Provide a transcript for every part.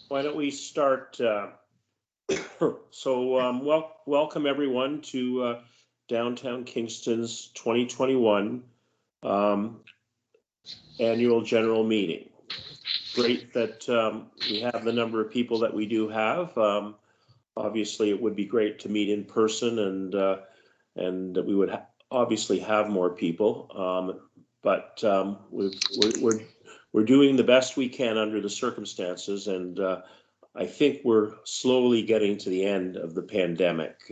Why don't we start? Welcome everyone to Downtown Kingston's 2021 Annual General Meeting. Great that we have the number of people that we do have. Obviously, it would be great to meet in person, and we would obviously have more people. But we're doing the best we can under the circumstances, and I think we're slowly getting to the end of the pandemic.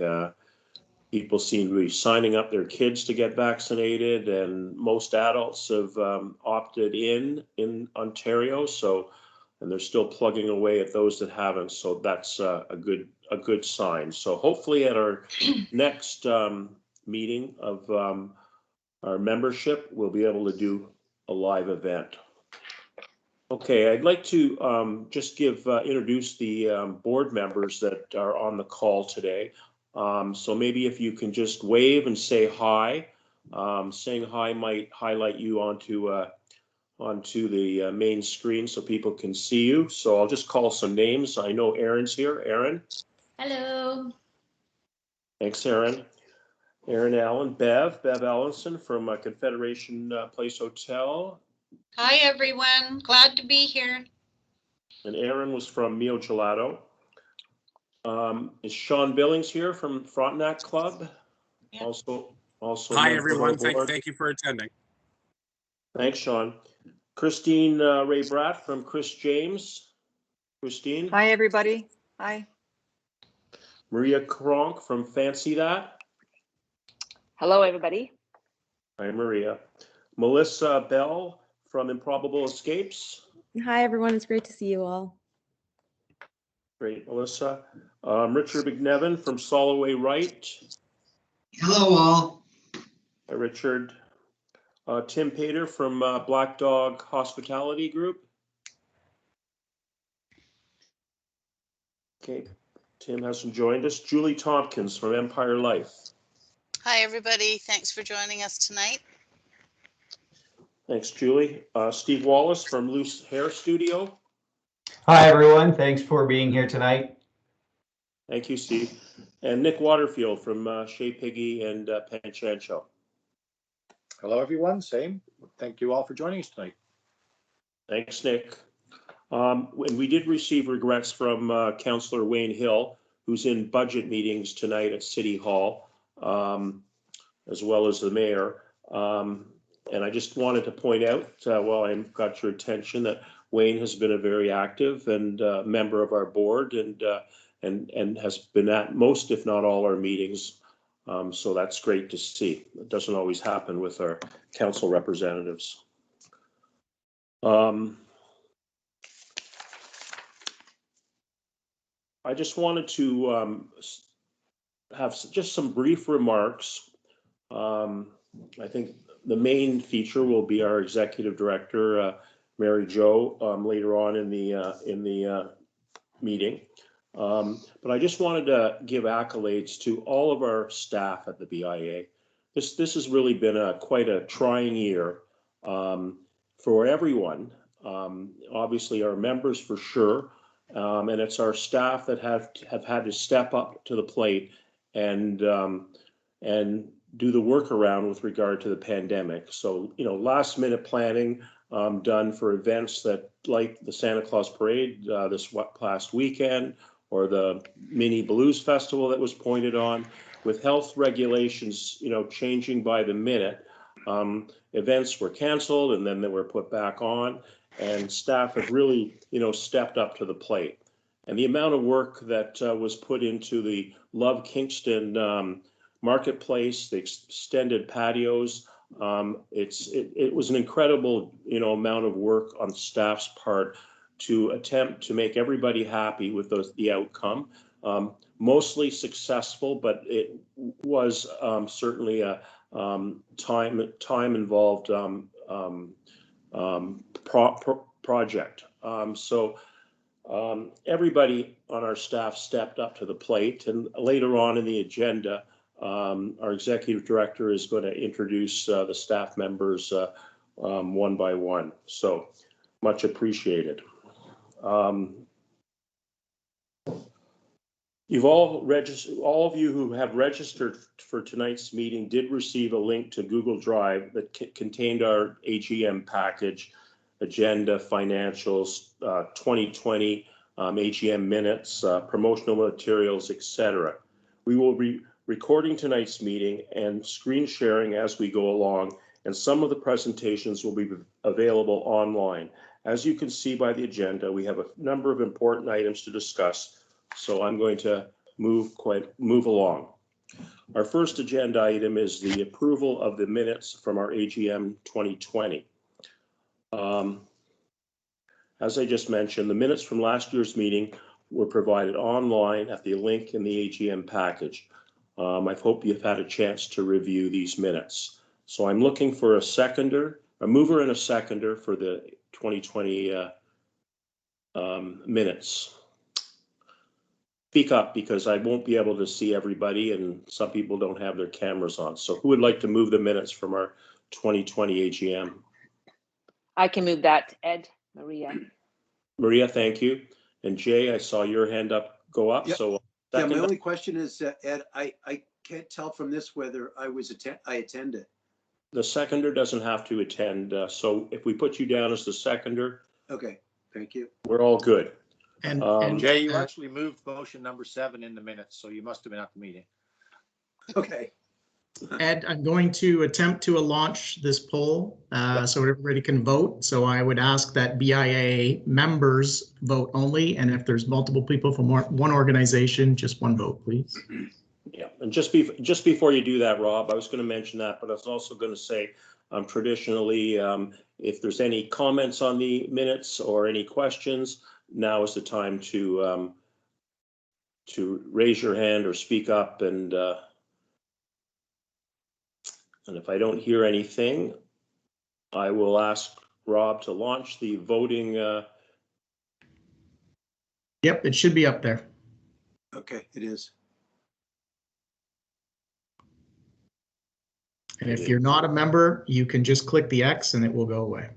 People seem to be signing up their kids to get vaccinated, and most adults have opted in Ontario. And they're still plugging away at those that haven't. So that's a good sign. So hopefully at our next meeting of our membership, we'll be able to do a live event. Okay, I'd like to just introduce the board members that are on the call today. So maybe if you can just wave and say hi. Saying hi might highlight you onto the main screen so people can see you. So I'll just call some names. I know Erin's here. Erin. Hello. Thanks, Erin. Erin Allen. Bev Allenson from Confederation Place Hotel. Hi, everyone. Glad to be here. And Erin was from Mio Gelato. Is Sean Billings here from Frontenac Club? Yeah. Also. Hi, everyone. Thank you for attending. Thanks, Sean. Christine Ray Bratt from Chris James. Christine. Hi, everybody. Hi. Maria Kronk from Fancy That. Hello, everybody. Hi, Maria. Melissa Bell from Improbable Escapes. Hi, everyone. It's great to see you all. Great, Melissa. Richard McNevin from Soloway Right. Hello, all. Hi, Richard. Tim Pater from Black Dog Hospitality Group. Okay, Tim hasn't joined us. Julie Tompkins from Empire Life. Hi, everybody. Thanks for joining us tonight. Thanks, Julie. Steve Wallace from Loose Hair Studio. Hi, everyone. Thanks for being here tonight. Thank you, Steve. And Nick Waterfield from Chez, Piggy, and Chancho. Hello, everyone. Same. Thank you all for joining us tonight. Thanks, Nick. And we did receive regrets from Councillor Wayne Hill, who's in budget meetings tonight at City Hall, as well as the mayor. And I just wanted to point out, while I've got your attention, that Wayne has been a very active and member of our board, and has been at most, if not all, our meetings. So that's great to see. It doesn't always happen with our council representatives. I just wanted to have just some brief remarks. I think the main feature will be our executive director, Marijo, later on in the meeting. But I just wanted to give accolades to all of our staff at the BIA. This has really been quite a trying year for everyone. Obviously our members for sure, and it's our staff that have had to step up to the plate and do the workaround with regard to the pandemic. So, last minute planning done for events that, like the Santa Claus Parade this past weekend, or the mini blues festival that was pointed on, with health regulations, changing by the minute. Events were canceled and then they were put back on, and staff have really, stepped up to the plate. And the amount of work that was put into the Love Kingston marketplace, the extended patios, it was an incredible, amount of work on staff's part to attempt to make everybody happy with the outcome. Mostly successful, but it was certainly a time involved project. So everybody on our staff stepped up to the plate, and later on in the agenda, our executive director is going to introduce the staff members one by one. So much appreciated. All of you who have registered for tonight's meeting did receive a link to Google Drive that contained our AGM package, agenda, financials, 2020 AGM minutes, promotional materials, etc. We will be recording tonight's meeting and screen sharing as we go along, and some of the presentations will be available online. As you can see by the agenda, we have a number of important items to discuss, so I'm going to move along. Our first agenda item is the approval of the minutes from our AGM 2020. As I just mentioned, the minutes from last year's meeting were provided online at the link in the AGM package. I hope you've had a chance to review these minutes. So I'm looking for a mover and a seconder for the 2020 minutes. Speak up, because I won't be able to see everybody and some people don't have their cameras on. So who would like to move the minutes from our 2020 AGM? I can move that, Ed, Maria. Maria, thank you. And Jay, I saw your hand go up. Yep. So Yeah, my only question is, Ed, I can't tell from this whether I attended. The seconder doesn't have to attend. So if we put you down as the seconder, Okay, thank you. we're all good. And Jay, you actually moved motion number 7 in the minutes, so you must have been at the meeting. Okay. Ed, I'm going to attempt to launch this poll so everybody can vote. So I would ask that BIA members vote only, and if there's multiple people from one organization, just one vote, please. Yeah, and just before you do that, Rob, I was going to mention that, but I was also going to say, traditionally, if there's any comments on the minutes or any questions, now is the time to raise your hand or speak up. And if I don't hear anything, I will ask Rob to launch the voting. Yep, it should be up there. Okay, it is. And if you're not a member, you can just click the X and it will go away.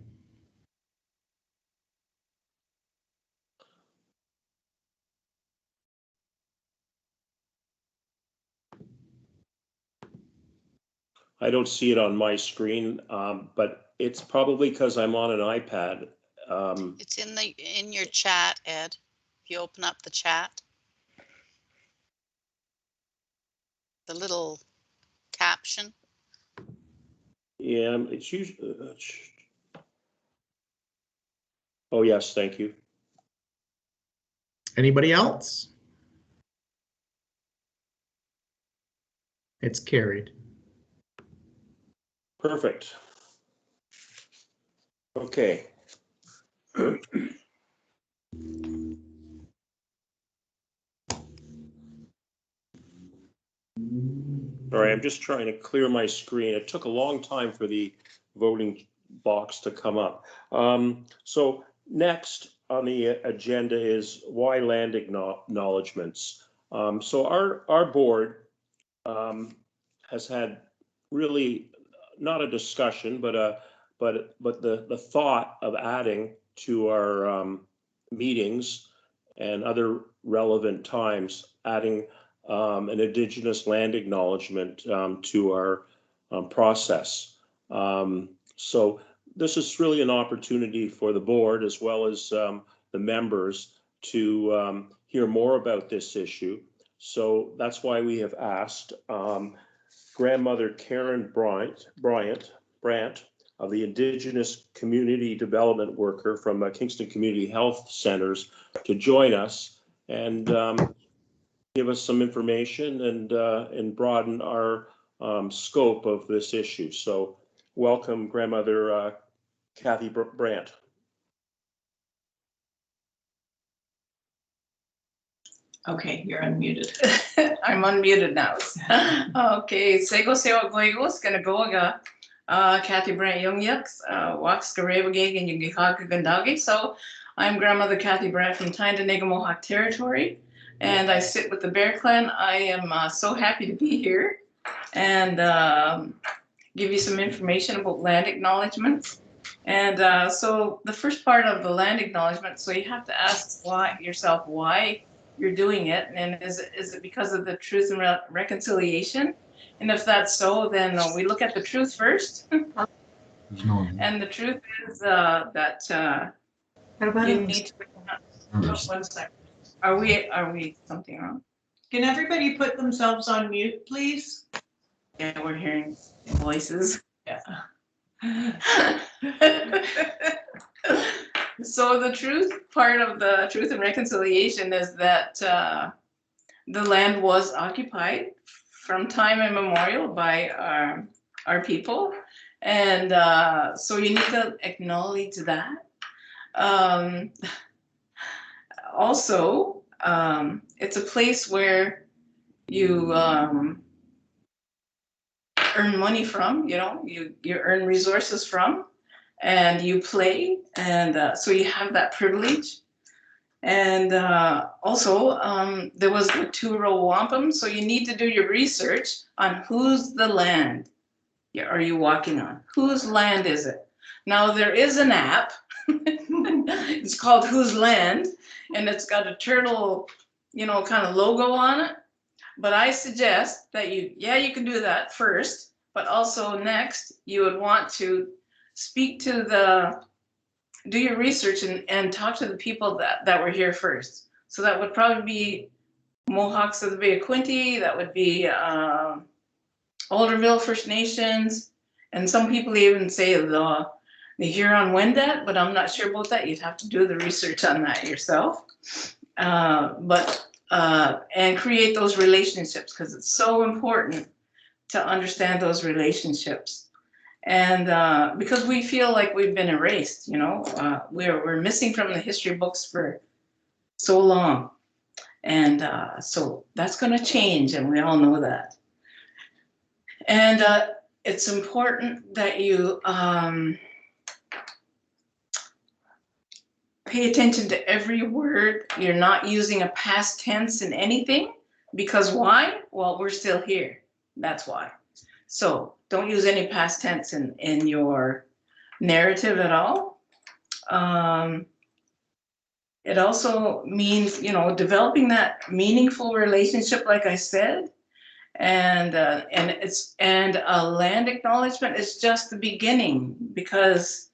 I don't see it on my screen, but it's probably because I'm on an iPad. It's in your chat, Ed. If you open up the chat, the little caption. Yeah, it's usually. Oh yes, thank you. Anybody else? It's carried. Perfect. Okay. All right, I'm just trying to clear my screen. It took a long time for the voting box to come up. So next on the agenda is why land acknowledgements. So our board has had really not a discussion, but the thought of adding to our meetings and other relevant times, adding an Indigenous land acknowledgement to our process. So this is really an opportunity for the board as well as the members to hear more about this issue. So that's why we have asked grandmother Karen Brant of the Indigenous Community Development Worker from Kingston Community Health Centers to join us and give us some information and broaden our scope of this issue. So welcome, grandmother Kathy Brant. Okay, you're unmuted. I'm unmuted now. Okay, Sego Sewa Goigos, gonna go Kathy Brant Young Yucks, Wax Garevagig and Yugihaka Gandagi. So I'm grandmother Kathy Brant from Tyndall Mohawk Territory, and I sit with the Bear Clan. I am so happy to be here and give you some information about land acknowledgements. And so the first part of the land acknowledgement, so you have to ask yourself why you're doing it, and is it because of the truth and reconciliation? And if that's so, then we look at the truth first. And the truth is that you need to. Oh, 1 second. Are we something wrong? Can everybody put themselves on mute, please? Yeah, we're hearing voices. Yeah. So the truth part of the truth and reconciliation is that the land was occupied from time immemorial by our people, and so you need to acknowledge that. Also, it's a place where you earn money from, you earn resources from, and you play, and so you have that privilege. And also, there was the Turo Wampum, so you need to do your research on whose the land are you walking on? Whose land is it? Now, there is an app. It's called Whose Land, and it's got a turtle, kind of logo on it. But I suggest that you can do that first, but also next, you would want to speak to do your research and talk to the people that were here first. So that would probably be Mohawks of the Bay of Quinte, that would be Alderville First Nations, and some people even say the Huron-Wendat, but I'm not sure about that. You'd have to do the research on that yourself. And create those relationships, because it's so important to understand those relationships. And because we feel like we've been erased, we're missing from the history books for so long. And so that's going to change, and we all know that. And it's important that you pay attention to every word. You're not using a past tense in anything, because why? Well, we're still here. That's why. So don't use any past tense in your narrative at all. It also means, developing that meaningful relationship, like I said, and a land acknowledgement is just the beginning, because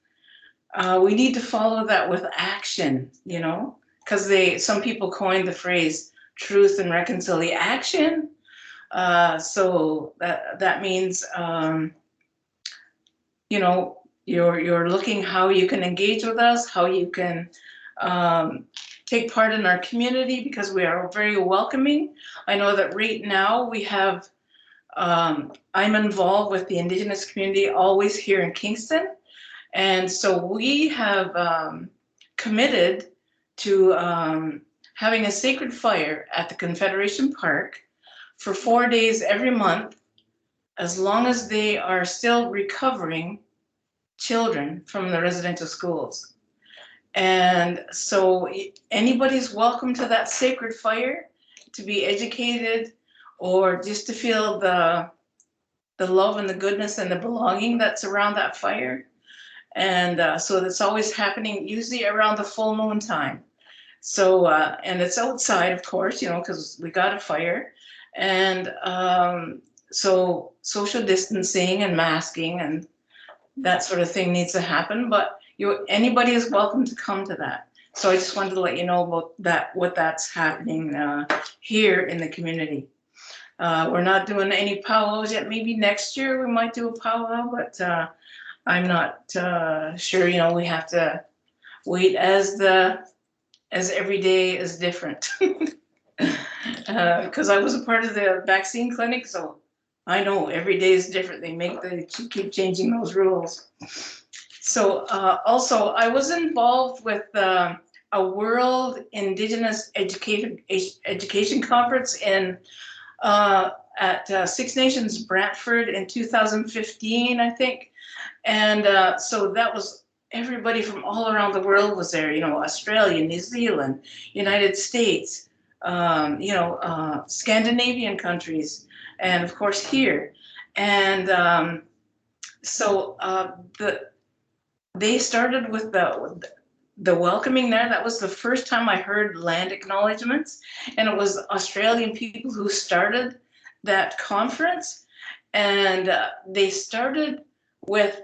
we need to follow that with action, because some people coined the phrase truth and reconciliation. So that means, you're looking how you can engage with us, how you can take part in our community, because we are very welcoming. I know that right now we have, I'm involved with the Indigenous community always here in Kingston. And so we have committed to having a sacred fire at the Confederation Park for 4 days every month, as long as they are still recovering children from the residential schools. And so anybody's welcome to that sacred fire, to be educated, or just to feel the love and the goodness and the belonging that's around that fire. And so that's always happening, usually around the full moon time. So, and it's outside, of course, because we got a fire. And so social distancing and masking and that sort of thing needs to happen, but anybody is welcome to come to that. So I just wanted to let you know about that, what that's happening here in the community. We're not doing any powwows yet. Maybe next year we might do a powwow, but I'm not sure. We have to wait as every day is different. Because I was a part of the vaccine clinic, so I know every day is different. They keep changing those rules. So also, I was involved with a World Indigenous Education Conference at Six Nations Brantford in 2015, I think. And so that was, everybody from all around the world was there, Australia, New Zealand, United States, Scandinavian countries, and of course here. And so they started with the welcoming there. That was the first time I heard land acknowledgements, and it was Australian people who started that conference, and they started with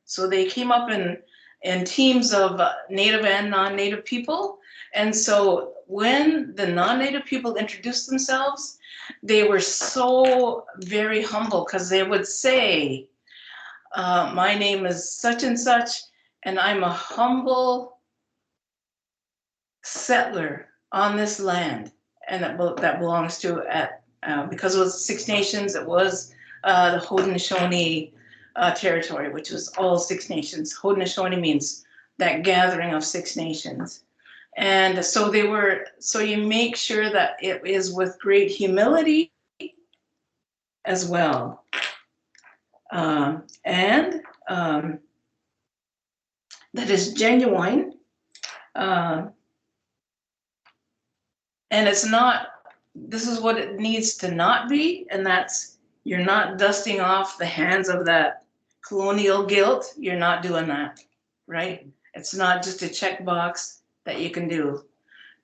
so they came up in teams of Native and non-Native people. And so when the non-Native people introduced themselves, they were so very humble, because they would say, my name is such and such, and I'm a humble settler on this land. And that belongs to, because it was Six Nations, it was the Haudenosaunee territory, which was all Six Nations. Haudenosaunee means that gathering of Six Nations. And so so you make sure that it is with great humility as well. And that is genuine. And it's not, this is what it needs to not be, and that's, you're not dusting off the hands of that colonial guilt. You're not doing that, right? It's not just a checkbox that you can do.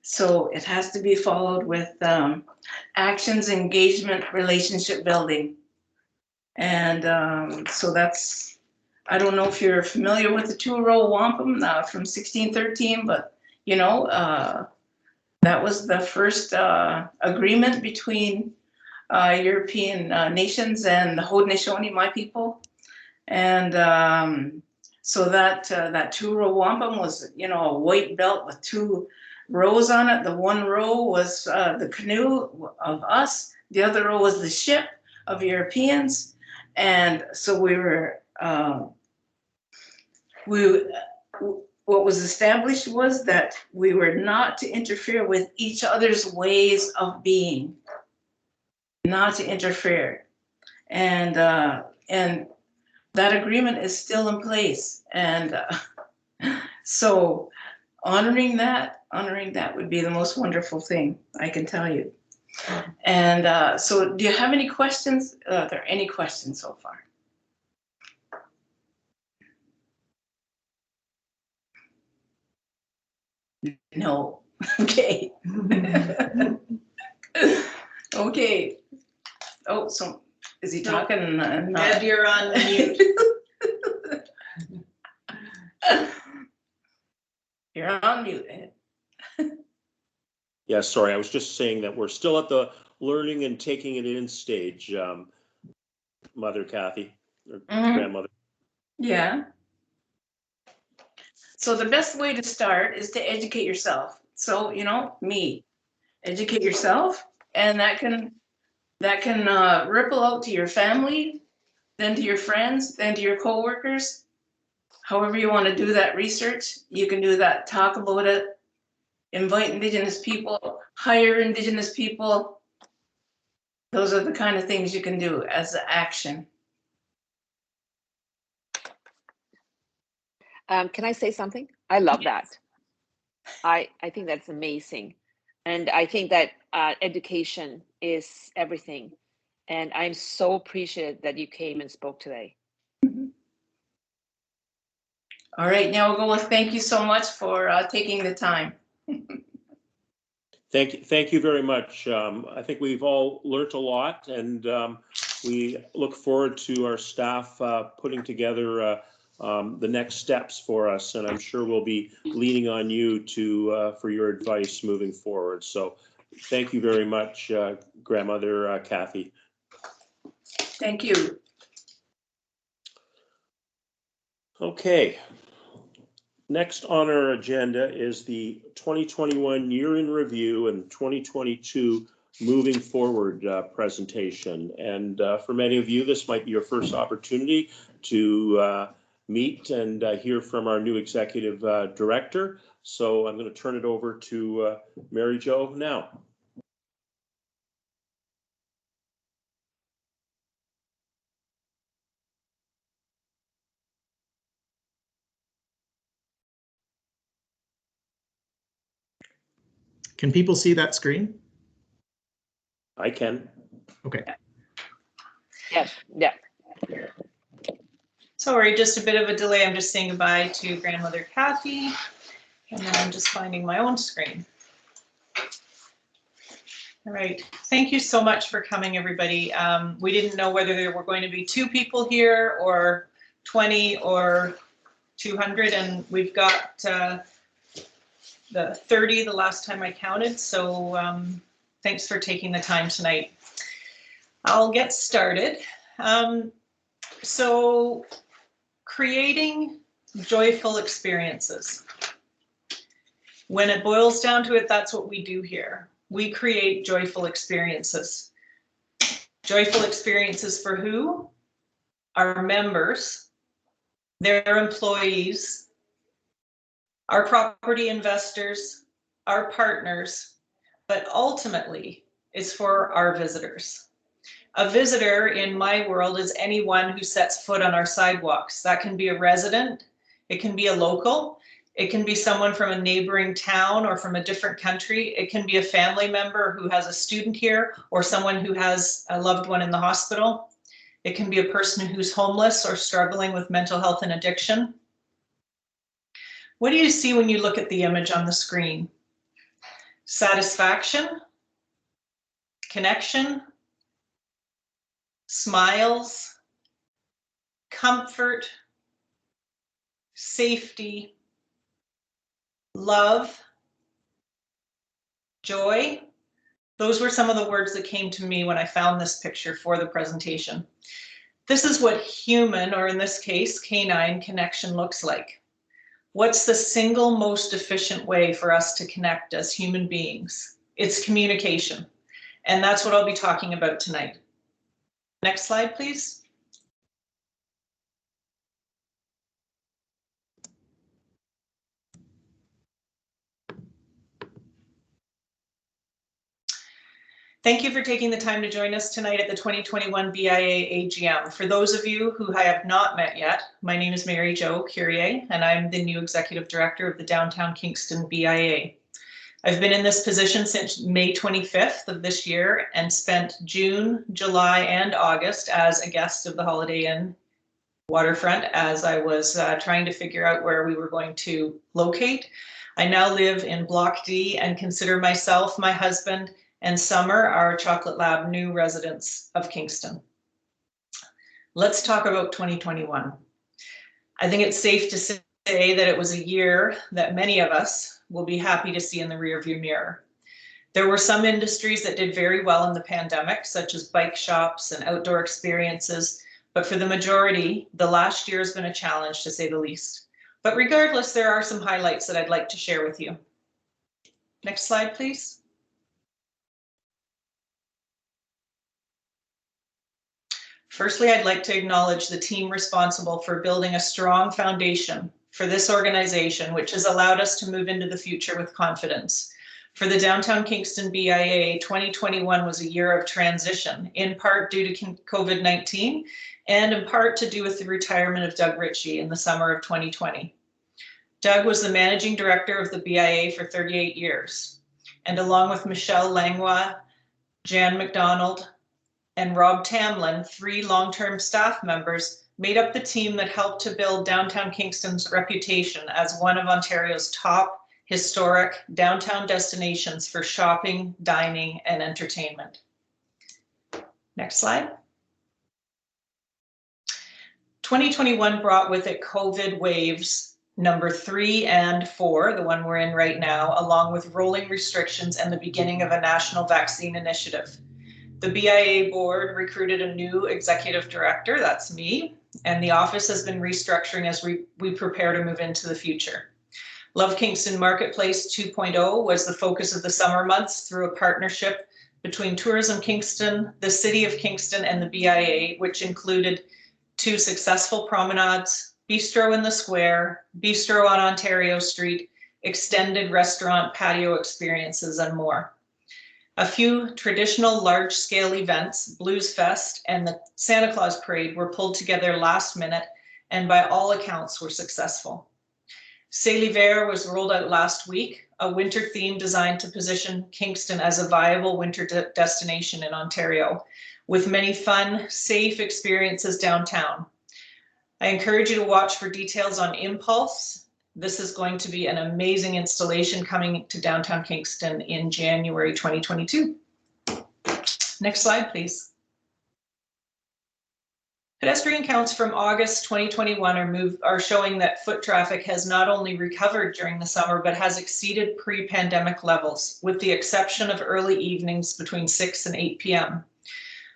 So it has to be followed with actions, engagement, relationship building. And so that's, I don't know if you're familiar with the two-row wampum from 1613, but you know, that was the first agreement between European nations and the Haudenosaunee, my people. And so that two-row wampum was, you know, a white belt with 2 rows on it. The one row was the canoe of us. The other row was the ship of Europeans. And so we were, what was established was that we were not to interfere with each other's ways of being, not to interfere. And that agreement is still in place. And so honoring that would be the most wonderful thing, I can tell you. And so do you have any questions? Are there any questions so far? No. Okay. Okay. Oh, so is he talking? Ed, you're on mute. You're on mute, Ed. Yeah, sorry, I was just saying that we're still at the learning and taking it in stage, Mother Kathy, or grandmother. Yeah. So the best way to start is to educate yourself. So, you know, educate yourself, and that can ripple out to your family, then to your friends, then to your coworkers. However you want to do that research, you can do that, talk about it, invite Indigenous people, hire Indigenous people. Those are the kind of things you can do as action. Can I say something? I love that. I think that's amazing. And I think that education is everything. And I'm so appreciative that you came and spoke today. All right, now we'll go with thank you so much for taking the time. Thank you very much. I think we've all learned a lot, and we look forward to our staff putting together the next steps for us, and I'm sure we'll be leaning on you for your advice moving forward. So thank you very much, Grandmother Kathy. Thank you. Okay. Next on our agenda is the 2021 year in review and 2022 moving forward presentation. And for many of you, this might be your first opportunity to meet and hear from our new executive director. So I'm going to turn it over to Marijo now. Can people see that screen? I can. Okay. Yes, yeah. Sorry, just a bit of a delay. I'm just saying goodbye to grandmother Kathy, and then I'm just finding my own screen. All right, thank you so much for coming, everybody. We didn't know whether there were going to be 2 people here or 20 or 200, and we've got the 30 the last time I counted, so thanks for taking the time tonight. I'll get started. So creating joyful experiences. When it boils down to it, that's what we do here. We create joyful experiences. Joyful experiences for who? Our members, their employees, our property investors, our partners, but ultimately it's for our visitors. A visitor in my world is anyone who sets foot on our sidewalks. That can be a resident, it can be a local, it can be someone from a neighboring town or from a different country. It can be a family member who has a student here or someone who has a loved one in the hospital. It can be a person who's homeless or struggling with mental health and addiction. What do you see when you look at the image on the screen? Satisfaction, connection, smiles, comfort, safety, love, joy. Those were some of the words that came to me when I found this picture for the presentation. This is what human, or in this case, canine connection looks like. What's the single most efficient way for us to connect as human beings? It's communication. And that's what I'll be talking about tonight. Next slide, please. Thank you for taking the time to join us tonight at the 2021 BIA AGM. For those of you who I have not met yet, my name is Marijo Cuerrier, and I'm the new Executive Director of the Downtown Kingston BIA. I've been in this position since May 25th of this year and spent June, July, and August as a guest of the Holiday Inn Waterfront as I was trying to figure out where we were going to locate. I now live in Block D and consider myself, my husband, and Summer, our Chocolate Lab, new residents of Kingston. Let's talk about 2021. I think it's safe to say that it was a year that many of us will be happy to see in the rearview mirror. There were some industries that did very well in the pandemic, such as bike shops and outdoor experiences, but for the majority, the last year has been a challenge, to say the least. But regardless, there are some highlights that I'd like to share with you. Next slide, please. Firstly, I'd like to acknowledge the team responsible for building a strong foundation for this organization, which has allowed us to move into the future with confidence. For the Downtown Kingston BIA, 2021 was a year of transition, in part due to COVID-19 and in part to do with the retirement of Doug Ritchie in the summer of 2020. Doug was the managing director of the BIA for 38 years, and along with Michelle Langlois, Jan MacDonald, and Rob Tamlin, 3 long-term staff members, made up the team that helped to build Downtown Kingston's reputation as one of Ontario's top historic downtown destinations for shopping, dining, and entertainment. Next slide. 2021 brought with it COVID waves number 3 and 4, the one we're in right now, along with rolling restrictions and the beginning of a national vaccine initiative. The BIA board recruited a new executive director, that's me, and the office has been restructuring as we prepare to move into the future. Love Kingston Marketplace 2.0 was the focus of the summer months through a partnership between Tourism Kingston, the City of Kingston, and the BIA, which included 2 successful promenades, Bistro in the Square, Bistro on Ontario Street, extended restaurant patio experiences, and more. A few traditional large-scale events, Blues Fest and the Santa Claus Parade, were pulled together last minute and by all accounts were successful. C'est l'hiver was rolled out last week, a winter theme designed to position Kingston as a viable winter destination in Ontario, with many fun, safe experiences downtown. I encourage you to watch for details on Impulse. This is going to be an amazing installation coming to downtown Kingston in January 2022. Next slide, please. Pedestrian counts from August 2021 are showing that foot traffic has not only recovered during the summer, but has exceeded pre-pandemic levels, with the exception of early evenings between 6 and 8 p.m.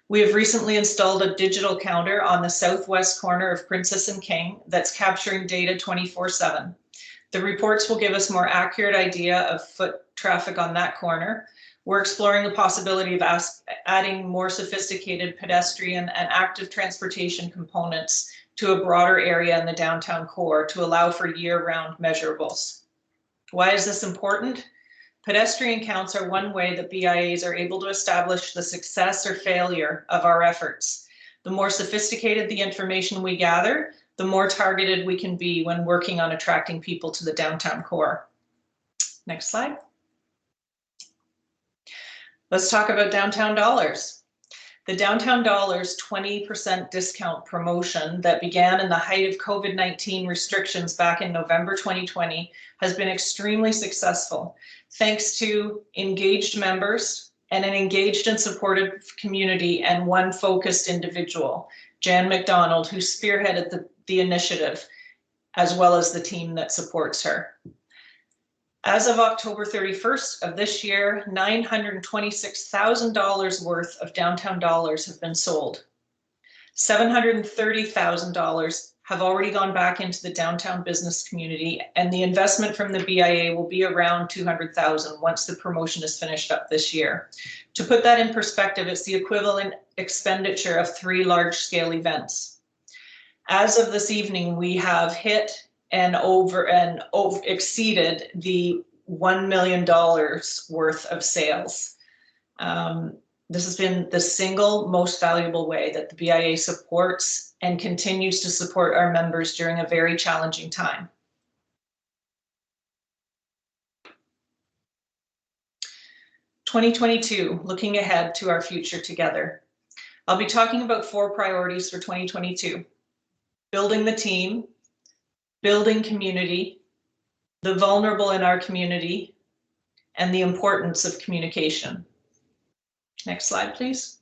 We have recently installed a digital counter on the southwest corner of Princess and King that's capturing data 24/7. The reports will give us more accurate idea of foot traffic on that corner. We're exploring the possibility of adding more sophisticated pedestrian and active transportation components to a broader area in the downtown core to allow for year-round measurables. Why is this important? Pedestrian counts are one way that BIAs are able to establish the success or failure of our efforts. The more sophisticated the information we gather, the more targeted we can be when working on attracting people to the downtown core. Next slide. Let's talk about Downtown Dollars. The Downtown Dollars 20% discount promotion that began in the height of COVID-19 restrictions back in November 2020 has been extremely successful, thanks to engaged members and an engaged and supported community and one focused individual, Jan MacDonald, who spearheaded the initiative, as well as the team that supports her. As of October 31st of this year, $926,000 worth of Downtown Dollars have been sold. $730,000 have already gone back into the downtown business community, and the investment from the BIA will be around $200,000 once the promotion is finished up this year. To put that in perspective, it's the equivalent expenditure of 3 large-scale events. As of this evening, we have hit and exceeded the $1 million worth of sales. This has been the single most valuable way that the BIA supports and continues to support our members during a very challenging time. (2022), looking ahead to our future together. I'll be talking about 4 priorities for 2022. Building the team, building community, the vulnerable in our community, and the importance of communication. Next slide, please.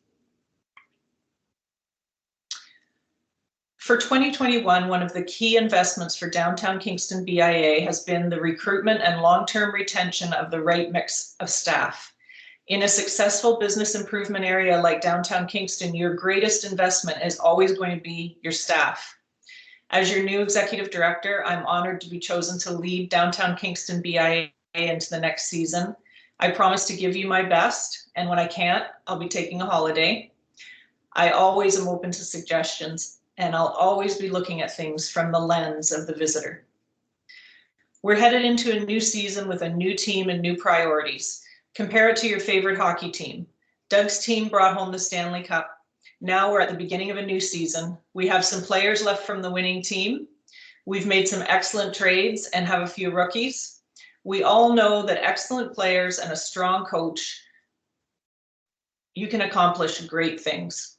For 2021, one of the key investments for Downtown Kingston BIA has been the recruitment and long-term retention of the right mix of staff. In a successful business improvement area like Downtown Kingston, your greatest investment is always going to be your staff. As your new executive director, I'm honored to be chosen to lead Downtown Kingston BIA into the next season. I promise to give you my best, and when I can't, I'll be taking a holiday. I always am open to suggestions, and I'll always be looking at things from the lens of the visitor. We're headed into a new season with a new team and new priorities. Compare it to your favorite hockey team. Doug's team brought home the Stanley Cup. Now we're at the beginning of a new season. We have some players left from the winning team. We've made some excellent trades and have a few rookies. We all know that excellent players and a strong coach, you can accomplish great things.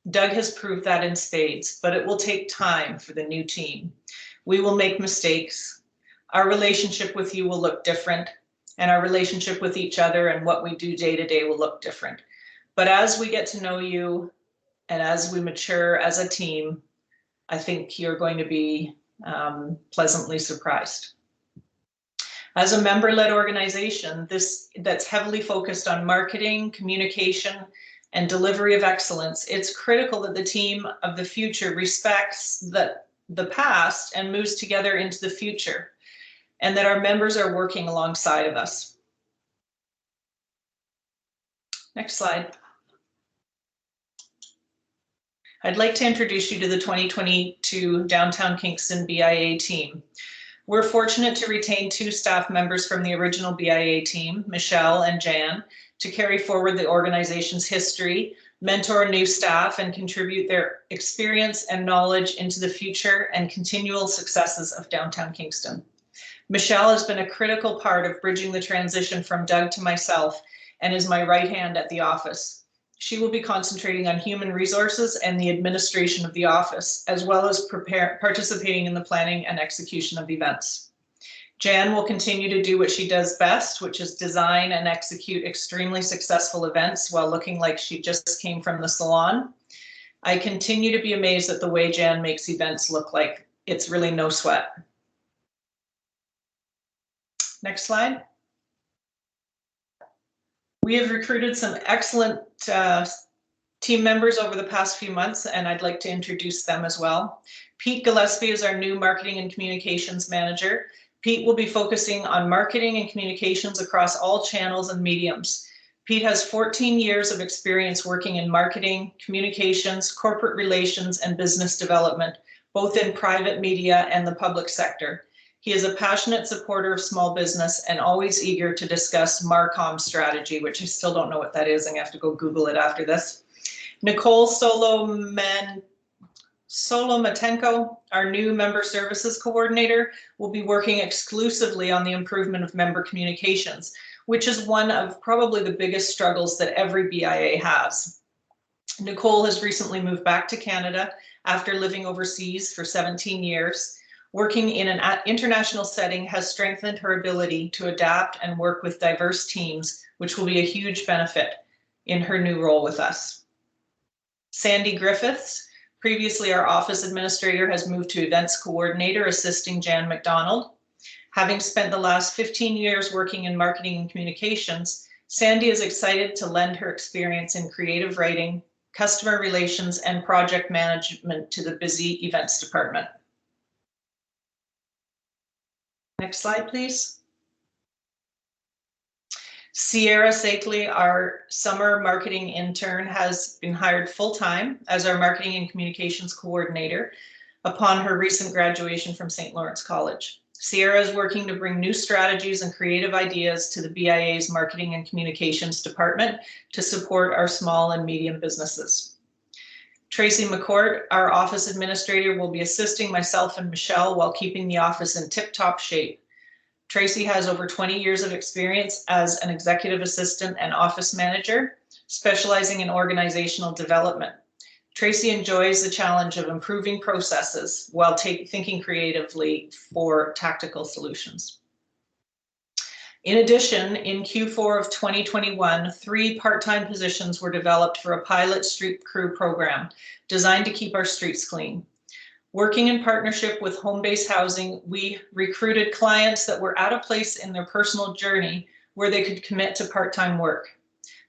Doug has proved that in spades, but it will take time for the new team. We will make mistakes. Our relationship with you will look different, and our relationship with each other and what we do day to day will look different. But as we get to know you, and as we mature as a team, I think you're going to be pleasantly surprised. As a member-led organization, that's heavily focused on marketing, communication, and delivery of excellence, it's critical that the team of the future respects the past and moves together into the future, and that our members are working alongside of us. Next slide. I'd like to introduce you to the 2022 Downtown Kingston BIA team. We're fortunate to retain 2 staff members from the original BIA team, Michelle and Jan, to carry forward the organization's history, mentor new staff, and contribute their experience and knowledge into the future and continual successes of Downtown Kingston. Michelle has been a critical part of bridging the transition from Doug to myself and is my right hand at the office. She will be concentrating on human resources and the administration of the office, as well as participating in the planning and execution of events. Jan will continue to do what she does best, which is design and execute extremely successful events while looking like she just came from the salon. I continue to be amazed at the way Jan makes events look like. It's really no sweat. Next slide. We have recruited some excellent team members over the past few months, and I'd like to introduce them as well. Pete Gillespie is our new marketing and communications manager. Pete will be focusing on marketing and communications across all channels and mediums. Pete has 14 years of experience working in marketing, communications, corporate relations, and business development, both in private media and the public sector. He is a passionate supporter of small business and always eager to discuss Marcom strategy, which I still don't know what that is. I'm gonna have to go Google it after this. Nicole Solomatenko, our new member services coordinator, will be working exclusively on the improvement of member communications, which is one of probably the biggest struggles that every BIA has. Nicole has recently moved back to Canada after living overseas for 17 years. Working in an international setting has strengthened her ability to adapt and work with diverse teams, which will be a huge benefit in her new role with us. Sandi Griffiths, previously our office administrator, has moved to events coordinator, assisting Jan MacDonald. Having spent the last 15 years working in marketing and communications, Sandi is excited to lend her experience in creative writing, customer relations, and project management to the busy events department. Next slide, please. Sierra Sakely, our summer marketing intern, has been hired full-time as our marketing and communications coordinator upon her recent graduation from St. Lawrence College. Sierra is working to bring new strategies and creative ideas to the BIA's marketing and communications department to support our small and medium businesses. Tracy McCourt, our office administrator, will be assisting myself and Michelle while keeping the office in tip-top shape. Tracy has over 20 years of experience as an executive assistant and office manager, specializing in organizational development. Tracy enjoys the challenge of improving processes while thinking creatively for tactical solutions. In addition, in Q4 of 2021, 3 part-time positions were developed for a pilot street crew program designed to keep our streets clean. Working in partnership with Home-Based Housing, we recruited clients that were at a place in their personal journey where they could commit to part-time work.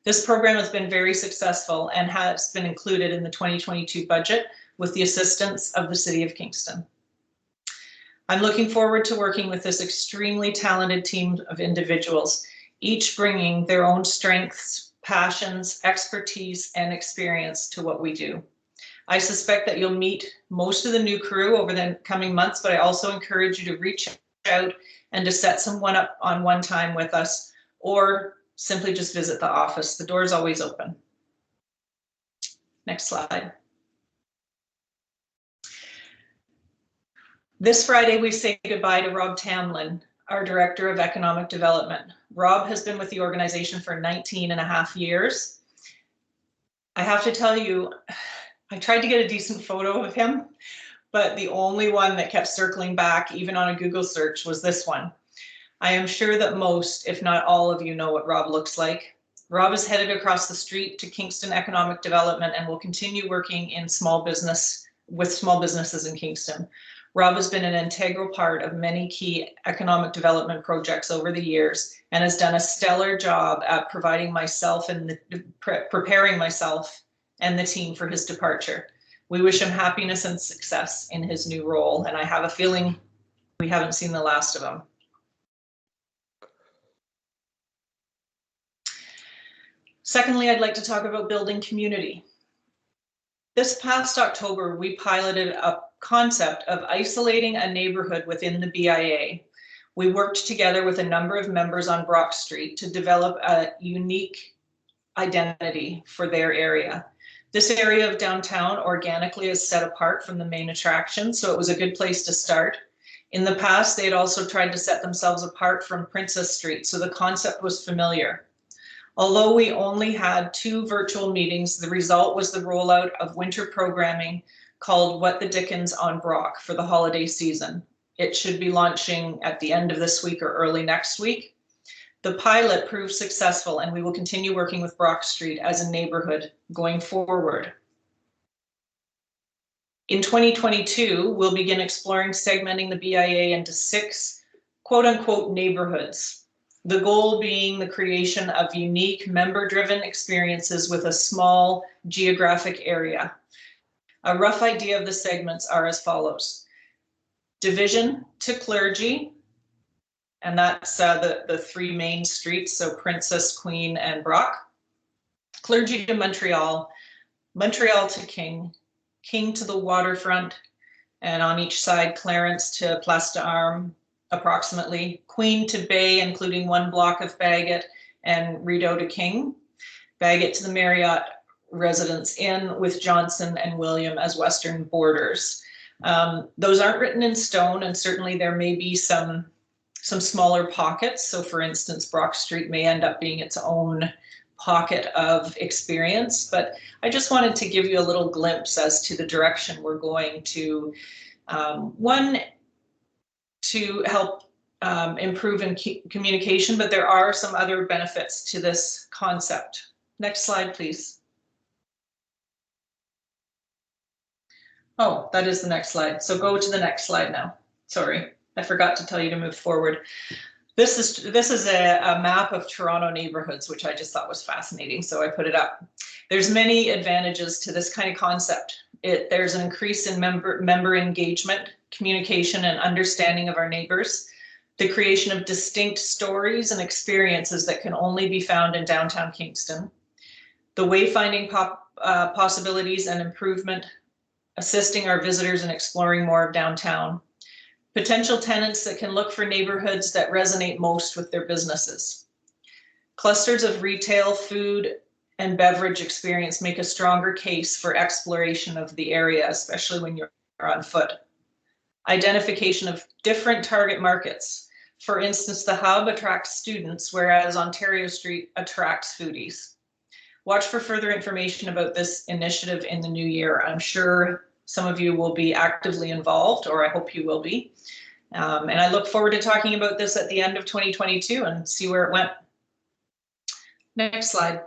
This program has been very successful and has been included in the 2022 budget with the assistance of the City of Kingston. I'm looking forward to working with this extremely talented team of individuals, each bringing their own strengths, passions, expertise, and experience to what we do. I suspect that you'll meet most of the new crew over the coming months, but I also encourage you to reach out and to set someone up on one time with us, or simply just visit the office. The door is always open. Next slide. This Friday, we say goodbye to Rob Tamlin, our Director of Economic Development. Rob has been with the organization for 19.5 years. I have to tell you, I tried to get a decent photo of him, but the only one that kept circling back, even on a Google search, was this one. I am sure that most, if not all of you, know what Rob looks like. Rob is headed across the street to Kingston Economic Development and will continue working in with small businesses in Kingston. Rob has been an integral part of many key economic development projects over the years and has done a stellar job at preparing myself and the team for his departure. We wish him happiness and success in his new role, and I have a feeling we haven't seen the last of him. Secondly, I'd like to talk about building community. This past October, we piloted a concept of isolating a neighborhood within the BIA. We worked together with a number of members on Brock Street to develop a unique identity for their area. This area of downtown organically is set apart from the main attraction, so it was a good place to start. In the past, they had also tried to set themselves apart from Princess Street, so the concept was familiar. Although we only had 2 virtual meetings, the result was the rollout of winter programming called What the Dickens on Brock for the holiday season. It should be launching at the end of this week or early next week. The pilot proved successful, and we will continue working with Brock Street as a neighborhood going forward. In 2022, we'll begin exploring segmenting the BIA into 6 quote-unquote neighborhoods. The goal being the creation of unique member-driven experiences with a small geographic area. A rough idea of the segments are as follows. Division to Clergy, and that's the 3 main streets, so Princess, Queen, and Brock. Clergy to Montreal, Montreal to King, King to the Waterfront, and on each side, Clarence to Place d'Armes, approximately. Queen to Bay, including 1 block of Bagot, and Rideau to King. Bagot to the Marriott Residence Inn, with Johnson and William as western borders. Those aren't written in stone, and certainly there may be some smaller pockets. So for instance, Brock Street may end up being its own pocket of experience, but I just wanted to give you a little glimpse as to the direction we're going to, one, to help improve in communication, but there are some other benefits to this concept. Next slide, please. Oh, that is the next slide. So go to the next slide now. Sorry, I forgot to tell you to move forward. This is a map of Toronto neighborhoods, which I just thought was fascinating, so I put it up. There's many advantages to this kind of concept. There's an increase in member engagement, communication, and understanding of our neighbors, the creation of distinct stories and experiences that can only be found in downtown Kingston, the wayfinding possibilities and improvement, assisting our visitors in exploring more of downtown, potential tenants that can look for neighborhoods that resonate most with their businesses. Clusters of retail, food, and beverage experience make a stronger case for exploration of the area, especially when you're on foot. Identification of different target markets. For instance, the hub attracts students, whereas Ontario Street attracts foodies. Watch for further information about this initiative in the new year. I'm sure some of you will be actively involved, or I hope you will be. And I look forward to talking about this at the end of 2022 and see where it went. Next slide.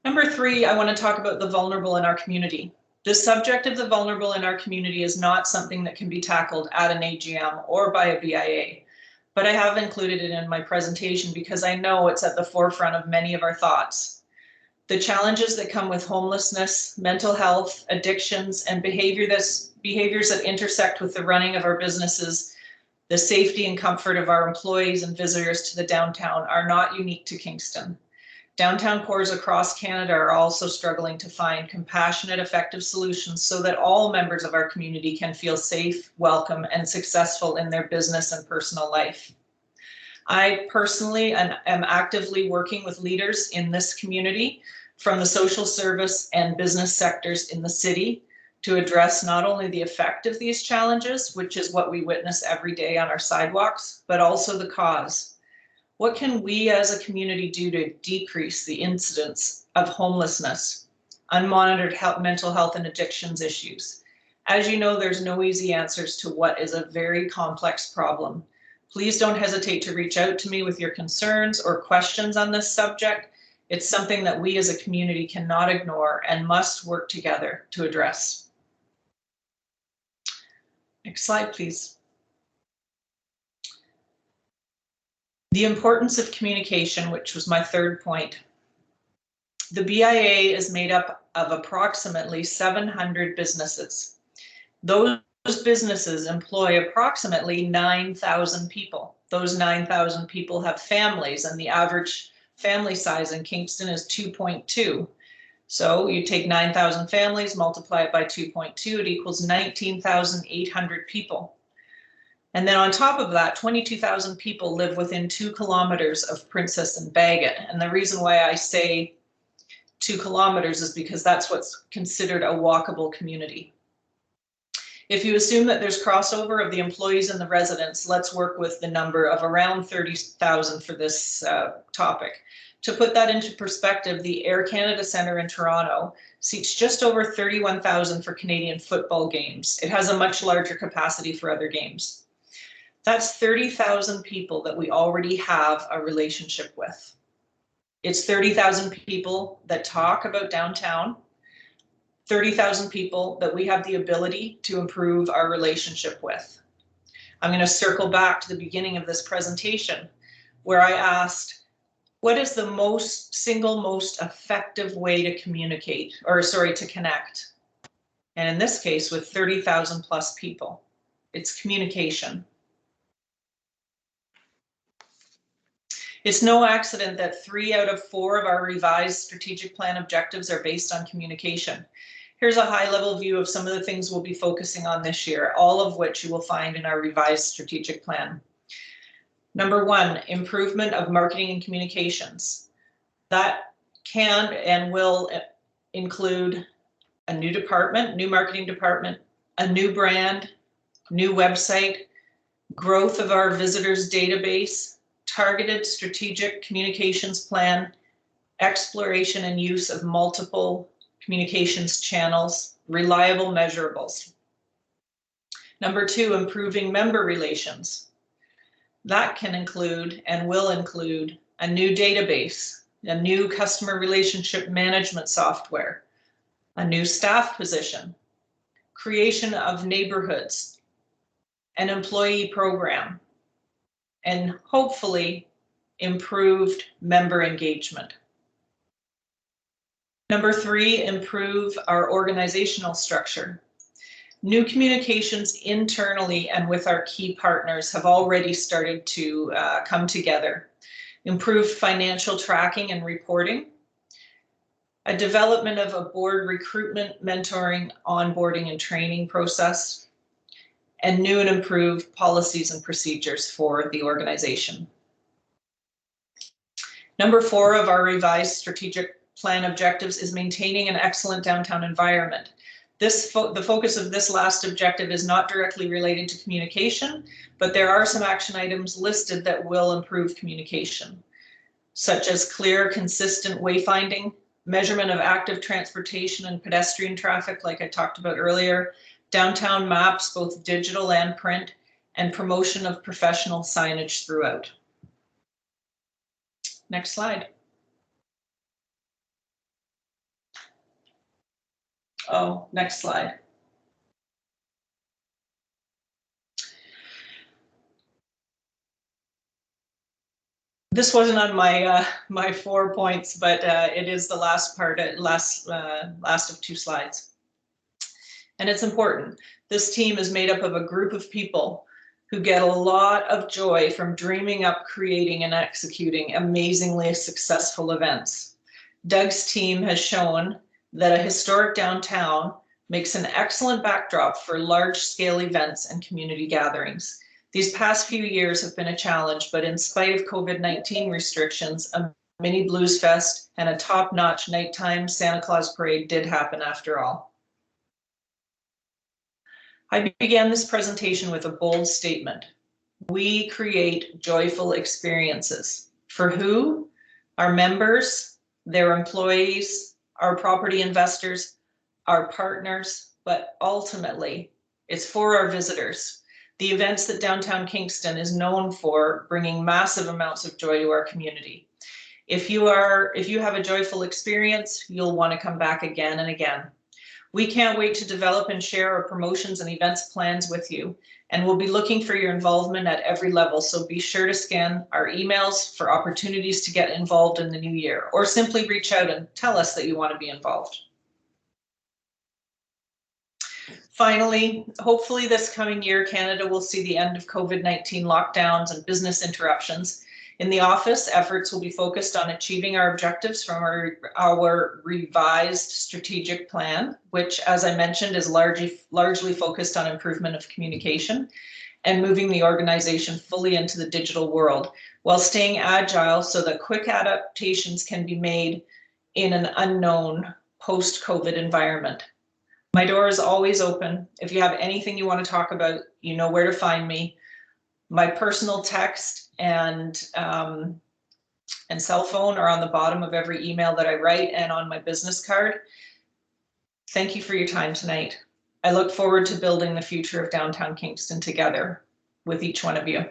Number 3, I want to talk about the vulnerable in our community. The subject of the vulnerable in our community is not something that can be tackled at an AGM or by a BIA, but I have included it in my presentation because I know it's at the forefront of many of our thoughts. The challenges that come with homelessness, mental health, addictions, and behaviors that intersect with the running of our businesses, the safety and comfort of our employees and visitors to the downtown are not unique to Kingston. Downtown cores across Canada are also struggling to find compassionate, effective solutions so that all members of our community can feel safe, welcome, and successful in their business and personal life. I personally am actively working with leaders in this community from the social service and business sectors in the city to address not only the effect of these challenges, which is what we witness every day on our sidewalks, but also the cause. What can we as a community do to decrease the incidence of homelessness, unmonitored mental health and addictions issues? As you know, there's no easy answers to what is a very complex problem. Please don't hesitate to reach out to me with your concerns or questions on this subject. It's something that we as a community cannot ignore and must work together to address. Next slide, please. The importance of communication, which was my 3rd point. The BIA is made up of approximately 700 businesses. Those businesses employ approximately 9,000 people. Those 9,000 people have families, and the average family size in Kingston is 2.2. So you take 9,000 families, multiply it by 2.2, it equals 19,800 people. And then on top of that, 22,000 people live within 2 kilometers of Princess and Bagot. And the reason why I say 2 kilometers is because that's what's considered a walkable community. If you assume that there's crossover of the employees and the residents, let's work with the number of around 30,000 for this topic. To put that into perspective, the Air Canada Centre in Toronto seats just over 31,000 for Canadian football games. It has a much larger capacity for other games. That's 30,000 people that we already have a relationship with. It's 30,000 people that talk about downtown, 30,000 people that we have the ability to improve our relationship with. I'm going to circle back to the beginning of this presentation where I asked, what is the single most effective way to communicate, or sorry, to connect? And in this case, with 30,000 plus people, it's communication. It's no accident that 3 out of 4 of our revised strategic plan objectives are based on communication. Here's a high-level view of some of the things we'll be focusing on this year, all of which you will find in our revised strategic plan. Number 1, improvement of marketing and communications. That can and will include a new department, new marketing department, a new brand, new website, growth of our visitors database, targeted strategic communications plan, exploration and use of multiple communications channels, reliable measurables. Number 2, improving member relations. That can include and will include a new database, a new customer relationship management software, a new staff position, creation of neighborhoods, an employee program, and hopefully improved member engagement. Number 3, improve our organizational structure. New communications internally and with our key partners have already started to come together. Improved financial tracking and reporting, a development of a board recruitment, mentoring, onboarding, and training process, and new and improved policies and procedures for the organization. Number 4 of our revised strategic plan objectives is maintaining an excellent downtown environment. The focus of this last objective is not directly related to communication, but there are some action items listed that will improve communication, such as clear, consistent wayfinding, measurement of active transportation and pedestrian traffic, like I talked about earlier, downtown maps, both digital and print, and promotion of professional signage throughout. Next slide. Oh, next slide. This wasn't on my my 4 points, but it is the last part, last of 2 slides. And it's important. This team is made up of a group of people who get a lot of joy from dreaming up, creating, and executing amazingly successful events. Doug's team has shown that a historic downtown makes an excellent backdrop for large-scale events and community gatherings. These past few years have been a challenge, but in spite of COVID-19 restrictions, a mini blues fest and a top-notch nighttime Santa Claus parade did happen after all. I began this presentation with a bold statement. We create joyful experiences. For who? Our members, their employees, our property investors, our partners, but ultimately it's for our visitors. The events that downtown Kingston is known for bringing massive amounts of joy to our community. If you have a joyful experience, you'll want to come back again and again. We can't wait to develop and share our promotions and events plans with you, and we'll be looking for your involvement at every level. So be sure to scan our emails for opportunities to get involved in the new year, or simply reach out and tell us that you want to be involved. Finally, hopefully this coming year, Canada will see the end of COVID-19 lockdowns and business interruptions. In the office, efforts will be focused on achieving our objectives from our revised strategic plan, which, as I mentioned, is largely focused on improvement of communication and moving the organization fully into the digital world, while staying agile so that quick adaptations can be made in an unknown post-COVID environment. My door is always open. If you have anything you want to talk about, you know where to find me. My personal text and cell phone are on the bottom of every email that I write and on my business card. Thank you for your time tonight. I look forward to building the future of downtown Kingston together with each one of you.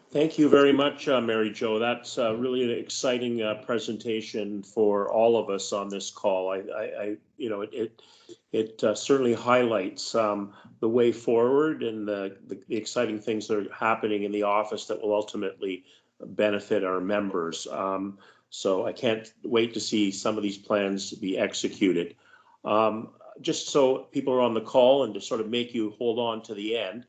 Thank you very much, Marijo. That's really an exciting presentation for all of us on this call. It certainly highlights the way forward and the exciting things that are happening in the office that will ultimately benefit our members. So I can't wait to see some of these plans be executed. Just so people are on the call and to sort of make you hold on to the end,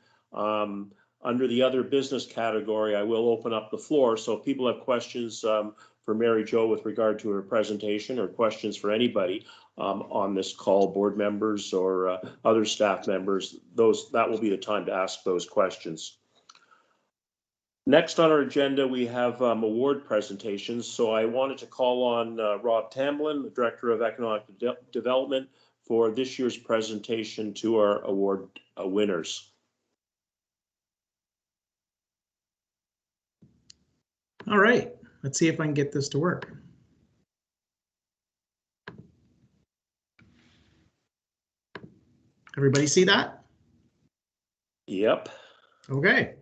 under the other business category, I will open up the floor. So if people have questions for Marijo with regard to her presentation or questions for anybody on this call, board members or other staff members, that will be the time to ask those questions. Next on our agenda, we have award presentations. So I wanted to call on Rob Tamblyn, the Director of Economic Development, for this year's presentation to our award winners. All right, let's see if I can get this to work. Everybody see that? Yep. Okay.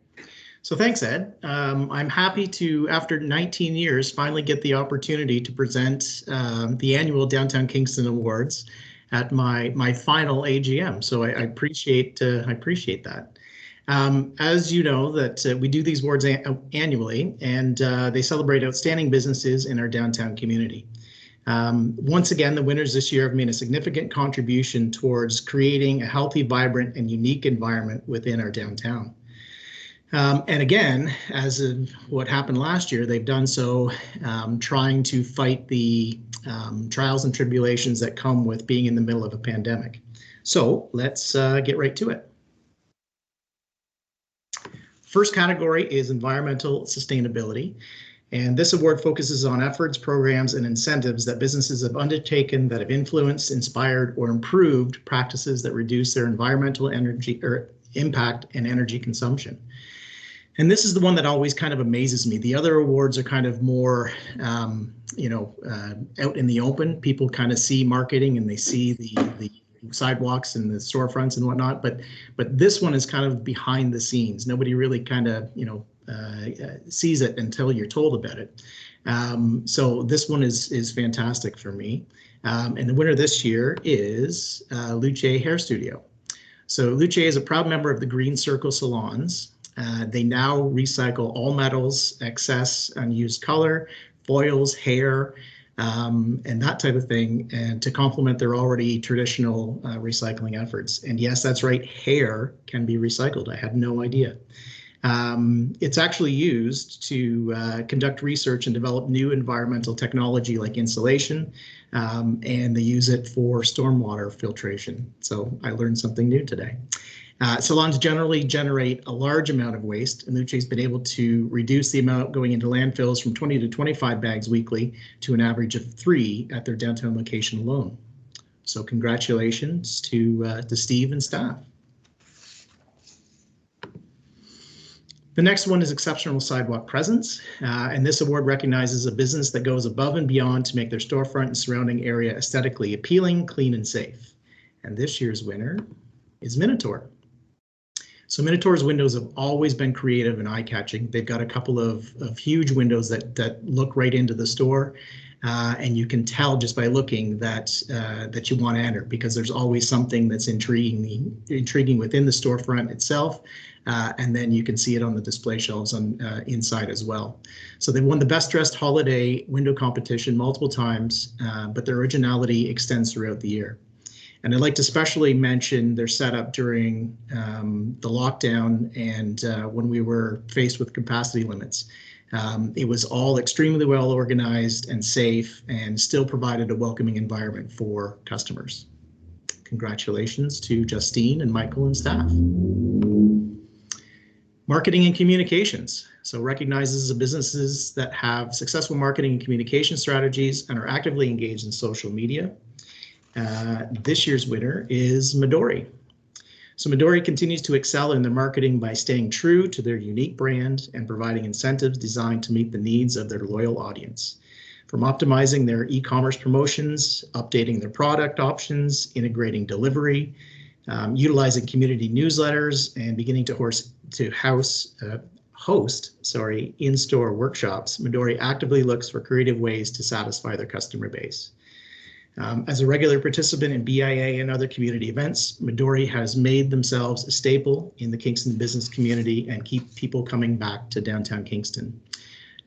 So thanks, Ed. I'm happy to, after 19 years, finally get the opportunity to present the annual Downtown Kingston Awards at my final AGM. So I appreciate that. As you know, that we do these awards annually, and they celebrate outstanding businesses in our downtown community. Once again, the winners this year have made a significant contribution towards creating a healthy, vibrant, and unique environment within our downtown. And again, as of what happened last year, they've done so trying to fight the trials and tribulations that come with being in the middle of a pandemic. So let's get right to it. First category is environmental sustainability. And this award focuses on efforts, programs, and incentives that businesses have undertaken that have influenced, inspired, or improved practices that reduce their environmental energy or impact and energy consumption. And this is the one that always kind of amazes me. The other awards are kind of more, out in the open. People kind of see marketing and they see the sidewalks and the storefronts and whatnot, but this one is kind of behind the scenes. Nobody really kind of sees it until you're told about it. So this one is fantastic for me. And the winner this year is Lucha Hair Studio. So Lucha is a proud member of the Green Circle Salons. They now recycle all metals, excess unused color, foils, hair, and that type of thing, and to complement their already traditional recycling efforts. And yes, that's right, hair can be recycled. I had no idea. It's actually used to conduct research and develop new environmental technology like insulation, and they use it for stormwater filtration. So I learned something new today. Salons generally generate a large amount of waste, and Lucha's been able to reduce the amount going into landfills from 20 to 25 bags weekly to an average of 3 at their downtown location alone. So congratulations to Steve and staff. The next one is Exceptional Sidewalk Presence, and this award recognizes a business that goes above and beyond to make their storefront and surrounding area aesthetically appealing, clean, and safe. And this year's winner is Minotaur. So Minotaur's windows have always been creative and eye-catching. They've got a couple of huge windows that look right into the store, and you can tell just by looking that you want to enter, because there's always something that's intriguing within the storefront itself, and then you can see it on the display shelves on inside as well. So they won the Best Dressed Holiday Window Competition multiple times, but their originality extends throughout the year. And I'd like to especially mention their setup during the lockdown and when we were faced with capacity limits. It was all extremely well organized and safe, and still provided a welcoming environment for customers. Congratulations to Justine and Michael and staff. Marketing and communications. So recognizes the businesses that have successful marketing and communication strategies and are actively engaged in social media. This year's winner is Midori. So Midori continues to excel in their marketing by staying true to their unique brand and providing incentives designed to meet the needs of their loyal audience. From optimizing their e-commerce promotions, updating their product options, integrating delivery, utilizing community newsletters, and beginning to host in-store workshops, Midori actively looks for creative ways to satisfy their customer base. As a regular participant in BIA and other community events, Midori has made themselves a staple in the Kingston business community and keep people coming back to downtown Kingston.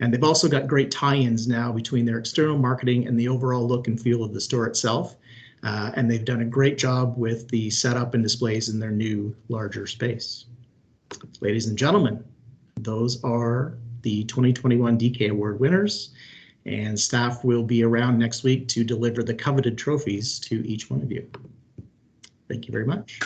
And they've also got great tie-ins now between their external marketing and the overall look and feel of the store itself. And they've done a great job with the setup and displays in their new, larger space. Ladies and gentlemen, those are the 2021 DK Award winners, and staff will be around next week to deliver the coveted trophies to each one of you. Thank you very much.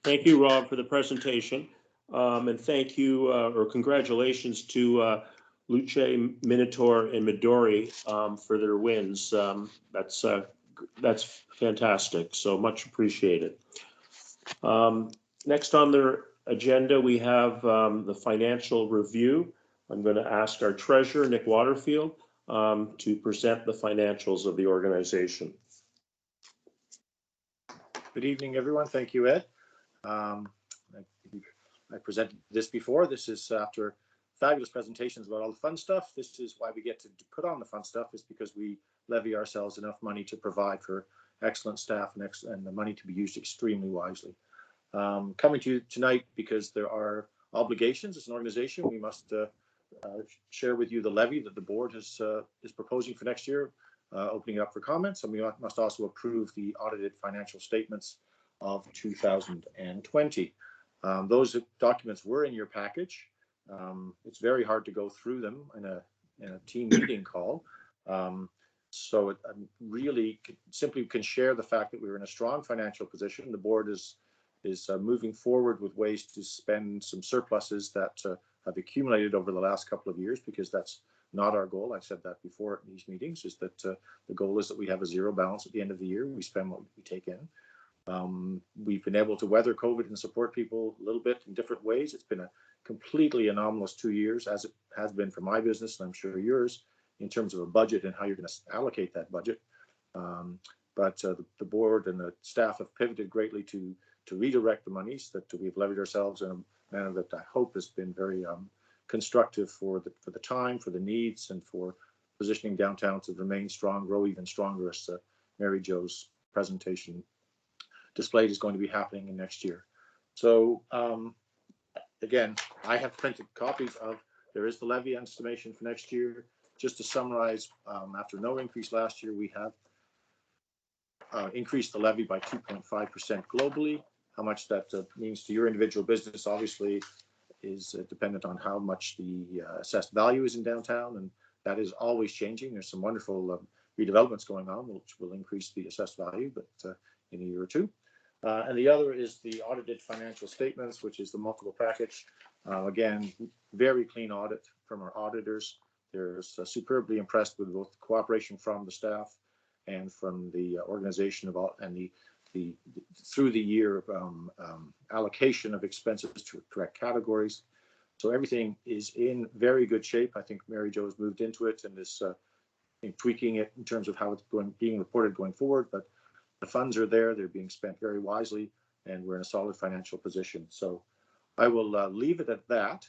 Thank you, Rob, for the presentation. And thank you, or congratulations to Lucha, Minotaur, and Midori for their wins. That's fantastic. So much appreciated. Next on their agenda, we have the financial review. I'm going to ask our treasurer, Nick Waterfield, to present the financials of the organization. Good evening, everyone. Thank you, Ed. I presented this before. This is after fabulous presentations about all the fun stuff. This is why we get to put on the fun stuff, is because we levy ourselves enough money to provide for excellent staff and the money to be used extremely wisely. Coming to you tonight because there are obligations as an organization. We must share with you the levy that the board is proposing for next year, opening it up for comments, and we must also approve the audited financial statements of 2020. Those documents were in your package. It's very hard to go through them in a team meeting call. So it really simply can share the fact that we're in a strong financial position. The board is moving forward with ways to spend some surpluses that have accumulated over the last couple of years, because that's not our goal. I've said that before in these meetings, is that the goal is that we have a zero balance at the end of the year. We spend what we take in. We've been able to weather COVID and support people a little bit in different ways. It's been a completely anomalous 2 years, as it has been for my business, and I'm sure yours, in terms of a budget and how you're going to allocate that budget. But the board and the staff have pivoted greatly to redirect the monies that we've levied ourselves in a manner that I hope has been very constructive for the time, for the needs, and for positioning downtown to remain strong, grow even stronger, as Marijo's presentation displayed is going to be happening in next year. So again, I have printed copies of, there is the levy estimation for next year. Just to summarize, after no increase last year, we have increased the levy by 2.5% globally. How much that means to your individual business obviously is dependent on how much the assessed value is in downtown, and that is always changing. There's some wonderful redevelopments going on which will increase the assessed value, but in a year or two. And the other is the audited financial statements, which is the multiple package. Again, very clean audit from our auditors. They're superbly impressed with both the cooperation from the staff and from the organization of all, and the through the year allocation of expenses to correct categories. So everything is in very good shape. I think Marijo has moved into it and is tweaking it in terms of how it's being reported going forward. But the funds are there; they're being spent very wisely, and we're in a solid financial position. So I will leave it at that,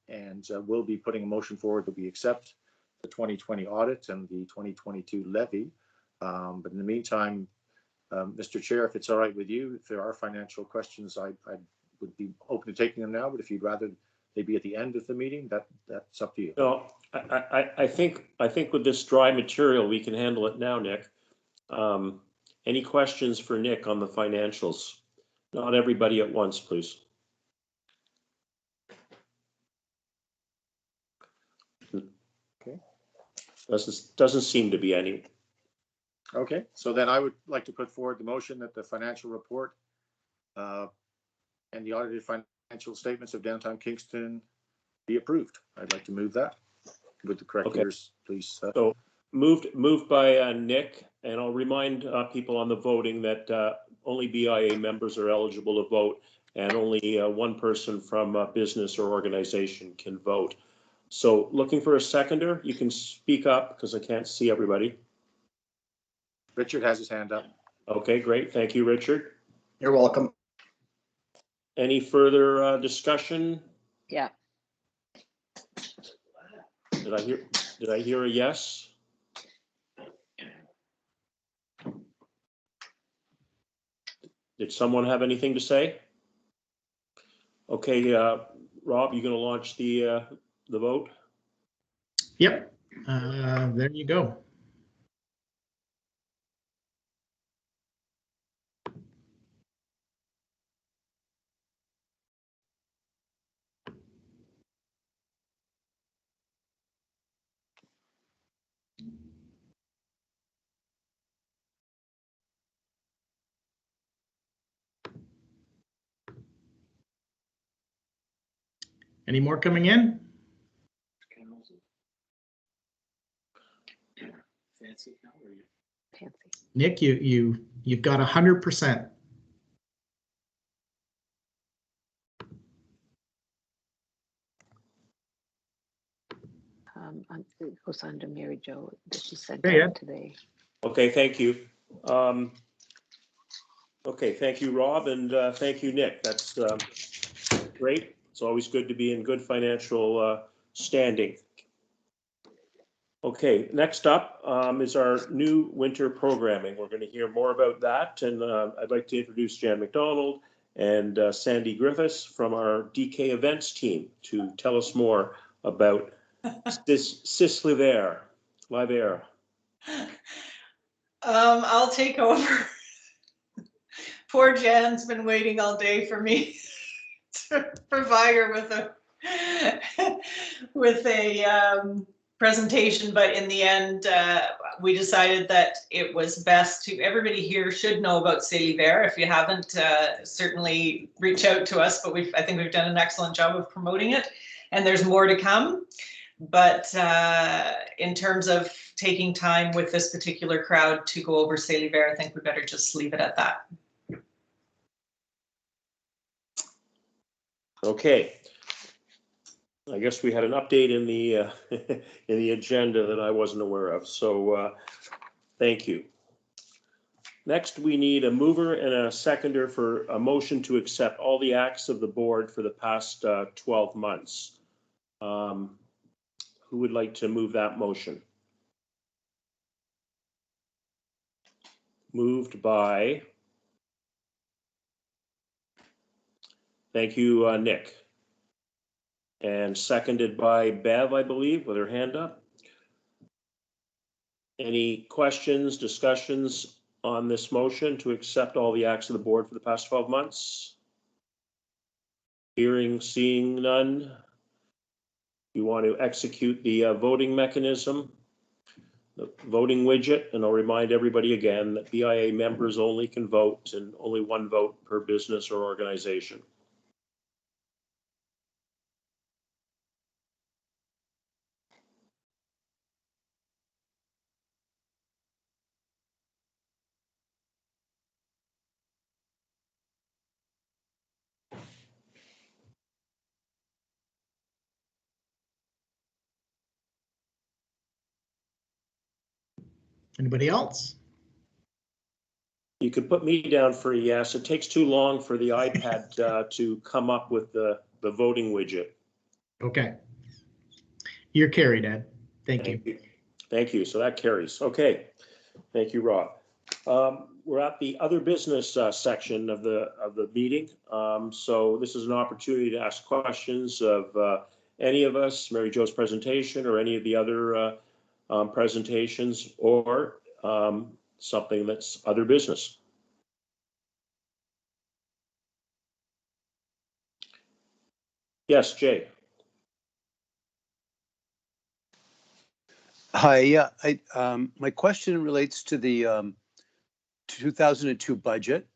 and we'll be putting a motion forward that we accept the 2020 audit and the 2022 levy. But in the meantime, Mr. Chair, if it's all right with you, if there are financial questions, I would be open to taking them now. But if you'd rather they be at the end of the meeting, that's up to you. No, I think with this dry material, we can handle it now, Nick. Any questions for Nick on the financials? Not everybody at once, please. Okay. Doesn't seem to be any. Okay, so then I would like to put forward the motion that the financial report and the audited financial statements of downtown Kingston be approved. I'd like to move that. with the correct Okay. years, please. So moved by Nick, and I'll remind people on the voting that only BIA members are eligible to vote, and only one person from a business or organization can vote. So looking for a seconder, you can speak up because I can't see everybody. Richard has his hand up. Okay, great. Thank you, Richard. You're welcome. Any further discussion? Yeah. Did I hear a yes? Did someone have anything to say? Okay, Rob, you going to launch the vote? Yep. There you go. Any more coming in? Fancy. Nick, you've got 100%. It goes under Marijo that she sent Hey, out Ed. today. Okay, thank you. Okay, thank you, Rob, and thank you, Nick. That's great. It's always good to be in good financial standing. Okay, next up is our new winter programming. We're going to hear more about that, and I'd like to introduce Jan MacDonald and Sandi Griffiths from our DK events team to tell us more about Cis l'hiver. I'll take over. Poor Jan's been waiting all day for me to provide her with a presentation, but in the end, we decided that it was best to, everybody here should know about Cis l'hiver. If you haven't, certainly reach out to us, but I think we've done an excellent job of promoting it, and there's more to come. But in terms of taking time with this particular crowd to go over Cis l'hiver, I think we better just leave it at that. Okay. I guess we had an update in the in the agenda that I wasn't aware of. So thank you. Next, we need a mover and a seconder for a motion to accept all the acts of the board for the past 12 months. Who would like to move that motion? Moved by, thank you, Nick. And seconded by Bev, I believe, with her hand up. Any questions, discussions on this motion to accept all the acts of the board for the past 12 months? Hearing, seeing none. You want to execute the voting mechanism, the voting widget, and I'll remind everybody again that BIA members only can vote and only one vote per business or organization. Anybody else? You could put me down for a yes. It takes too long for the iPad to come up with the voting widget. Okay. You're carried, Ed. Thank you. Thank you. So that carries. Okay. Thank you, Rob. We're at the other business section of the meeting. So this is an opportunity to ask questions of any of us, Marijo's presentation, or any of the other presentations, or something that's other business. Yes, Jay. Hi, yeah, my question relates to the 2002 budget.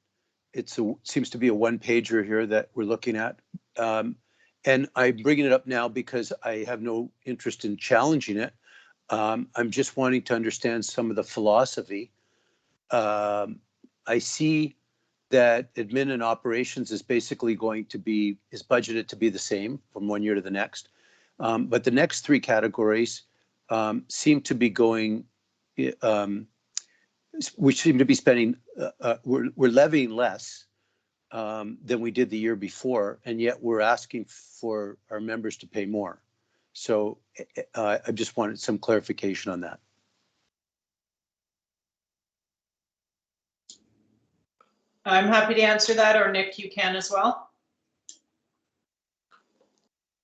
Seems to be a one-pager here that we're looking at. And and I'm bringing it up now because I have no interest in challenging it. I'm just wanting to understand some of the philosophy. I see that admin and operations is basically is budgeted to be the same from one year to the next. But the next three categories seem to be going, we seem to be spending, we're levying less than we did the year before, and yet we're asking for our members to pay more. So I just wanted some clarification on that. I'm happy to answer that, or Nick, you can as well.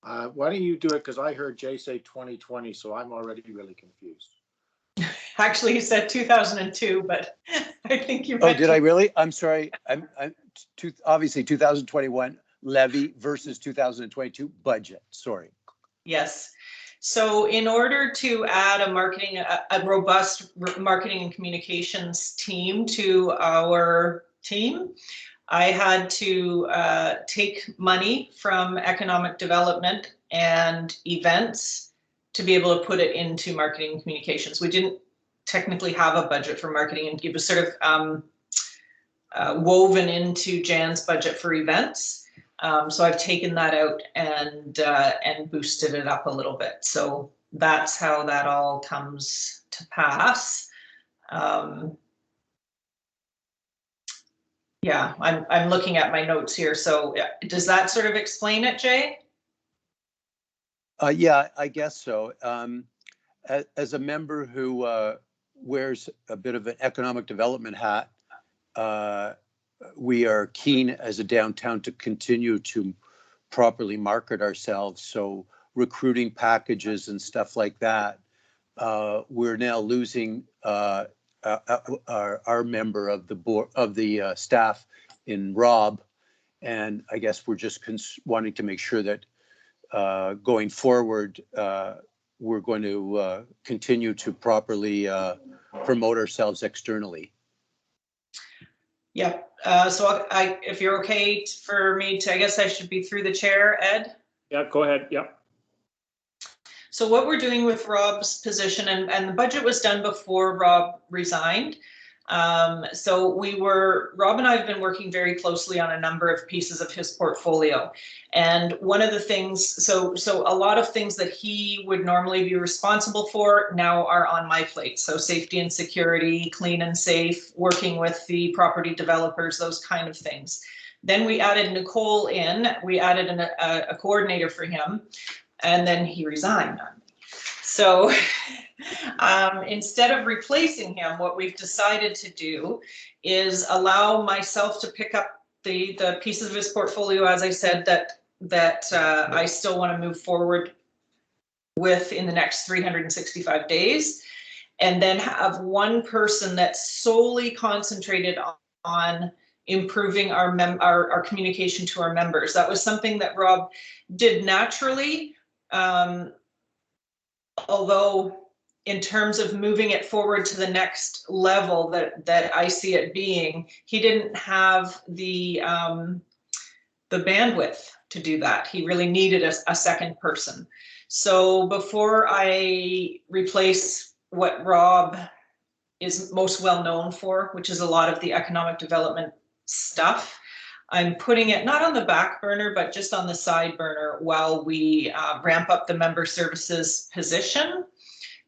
Why don't you do it? Because I heard Jay say 2020, so I'm already really confused. Actually, he said 2002, but I think you. Oh, did I really? I'm sorry. Obviously 2021 levy versus 2022 budget. Sorry. Yes. So in order to add a robust marketing and communications team to our team, I had to take money from economic development and events to be able to put it into marketing and communications. We didn't technically have a budget for marketing, and it was sort of woven into Jan's budget for events. So I've taken that out and boosted it up a little bit. So that's how that all comes to pass. Yeah, I'm looking at my notes here. So does that sort of explain it, Jay? Yeah, I guess so. As a member who wears a bit of an economic development hat, we are keen as a downtown to continue to properly market ourselves. So recruiting packages and stuff like that. We're now losing our member of the board of the staff in Rob, and I guess we're just wanting to make sure that going forward we're going to continue to properly promote ourselves externally. Yeah. So if you're okay for me to, I guess I should be through the chair, Ed. Yeah, go ahead. Yeah. So what we're doing with Rob's position, and the budget was done before Rob resigned. So Rob and I have been working very closely on a number of pieces of his portfolio. And one of the things, so a lot of things that he would normally be responsible for now are on my plate. So safety and security, clean and safe, working with the property developers, those kind of things. Then we added Nicole in, we added a coordinator for him, and then he resigned. So instead of replacing him, what we've decided to do is allow myself to pick up the pieces of his portfolio, as I said, that I still want to move forward with in the next 365 days, and then have one person that's solely concentrated on improving our communication to our members. That was something that Rob did naturally, although in terms of moving it forward to the next level that I see it being, he didn't have the bandwidth to do that. He really needed a second person. So before I replace what Rob is most well known for, which is a lot of the economic development stuff, I'm putting it not on the back burner, but just on the side burner while we ramp up the member services position,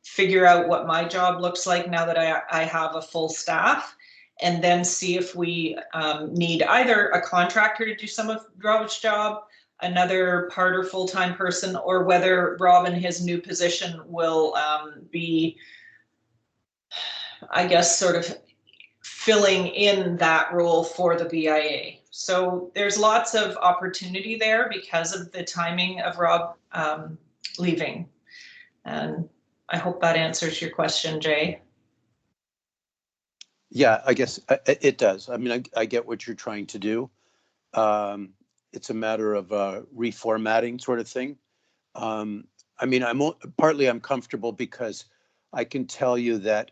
figure out what my job looks like now that I have a full staff, and then see if we need either a contractor to do some of Rob's job, another part or full-time person, or whether Rob in his new position will be, I guess, sort of filling in that role for the BIA. So there's lots of opportunity there because of the timing of Rob leaving. And I hope that answers your question, Jay. Yeah, I guess it does. I mean, I get what you're trying to do. It's a matter of reformatting sort of thing. I mean, I'm comfortable because I can tell you that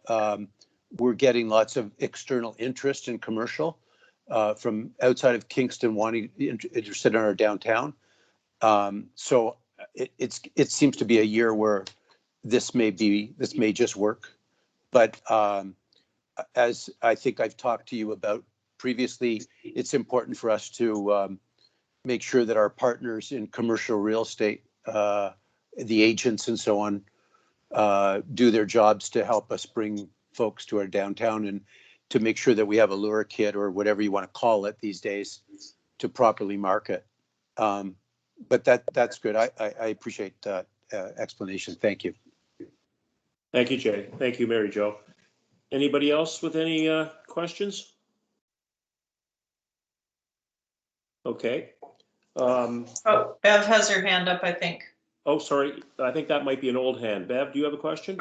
we're getting lots of external interest in commercial from outside of Kingston wanting interested in our downtown. So it seems to be a year where this may just work. But as I think I've talked to you about previously, it's important for us to make sure that our partners in commercial real estate, the agents and so on, do their jobs to help us bring folks to our downtown and to make sure that we have a lure kit or whatever you want to call it these days to properly market. But that's good. I appreciate that explanation. Thank you. Thank you, Jay. Thank you, Marijo. Anybody else with any questions? Okay. Oh, Bev has her hand up, I think. Oh, sorry. I think that might be an old hand. Bev, do you have a question?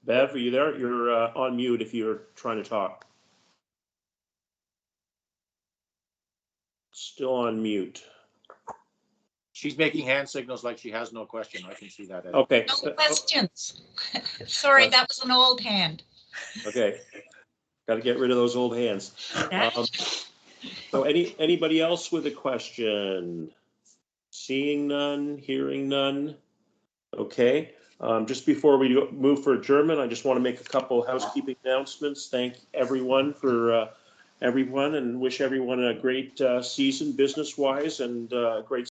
Bev, are you there? You're on mute if you're trying to talk. Still on mute. She's making hand signals like she has no question. I can see that. Ed. Okay. No questions. Sorry, that was an old hand. Okay. Got to get rid of those old hands. So anybody else with a question? Seeing none, hearing none. Okay. Just before we move for adjournment, I just want to make a couple housekeeping announcements. Thank everyone for everyone and wish everyone a great season business-wise and great